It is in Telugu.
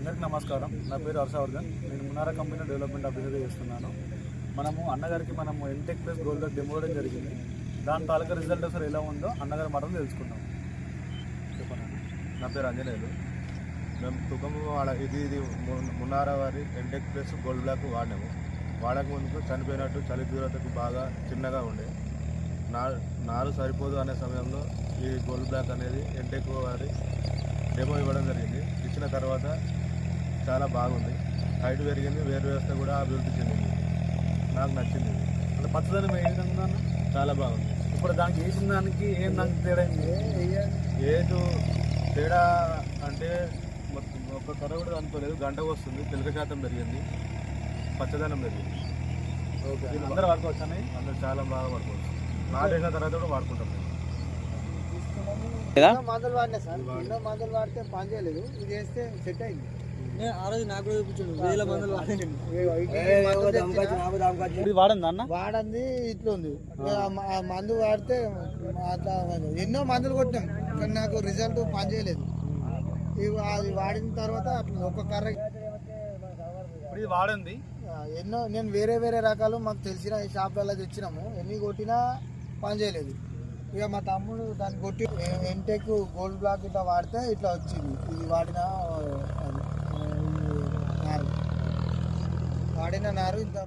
అందరికీ నమస్కారం. నా పేరు హర్షవర్ధన్. నేను మునారా కంపెనీ డెవలప్మెంట్ ఆఫీసర్గా చేస్తున్నాను. అన్నగారికి M Tech plus gold back demo ఇవ్వడం జరిగింది. దాని తాలూకా రిజల్ట్ అసలు ఎలా ఉందో అన్నగారి మాటలు తెలుసుకుందాం. చెప్పండి. నా పేరు అంజనేయులు. మేము తుకము ఇది మునారా వారి ఎంటెక్ ప్లస్ గోల్డ్ బ్లాక్ వాడినాము. వాడక ముందుకు చనిపోయినట్టు చలి తీవ్రతకు బాగా చిన్నగా ఉండే నారు సరిపోదు అనే సమయంలో ఈ గోల్డ్ బ్లాక్ అనేది ఎంటెక్ వారి డెమో ఇవ్వడం జరిగింది. ఇచ్చిన తర్వాత చాలా బాగుంది. హైట్ పెరిగింది, వేరు వ్యవస్థ కూడా అభివృద్ధి చెందింది. నాకు నచ్చింది. అంటే పచ్చదనం ఏ విధంగా చాలా బాగుంది. ఇప్పుడు దానికి వేసిన దానికి ఏం దానికి తేడా ఏటు తేడా అంటే ఒక్క కర్ర కూడా అనుకోలేదు. గంట వస్తుంది, పిలక శాతం పెరిగింది, పచ్చదనం పెరిగింది. ఓకే, అందరూ వాడుకోవచ్చు అని అందరూ చాలా బాగా వాడుకోవచ్చు. నాటేసిన తర్వాత కూడా వాడుకుంటాం. మందులు వాడినా సార్, ఎన్నో మందులు వాడితే పని చేయలేదు. ఇది వేస్తే సెట్ అయింది. ఆ రోజు నాకు కూడా చూపించాడు, వేల మందులు వాడండి అన్న. వాడంది ఇట్లా ఉంది. మందు వాడితే అట్లా ఎన్నో మందులు కొట్టాం, కానీ నాకు రిజల్ట్ పని చేయలేదు. అది వాడిన తర్వాత అట్లా ఒక్క కర్ర ఇది వాడండి. ఎన్నో నేను వేరే వేరే రకాలు మాకు తెలిసిన ఈ షాప్లలో తెచ్చినాము. ఎన్ని కొట్టినా పని చేయలేదు. ఇక మా తమ్ముడు దాన్ని కొట్టి ఎంటెక్ గోల్డ్ బ్లాక్ ఇట్లా వాడితే ఇట్లా వచ్చింది. ఇది వాడిన నారు ఇంత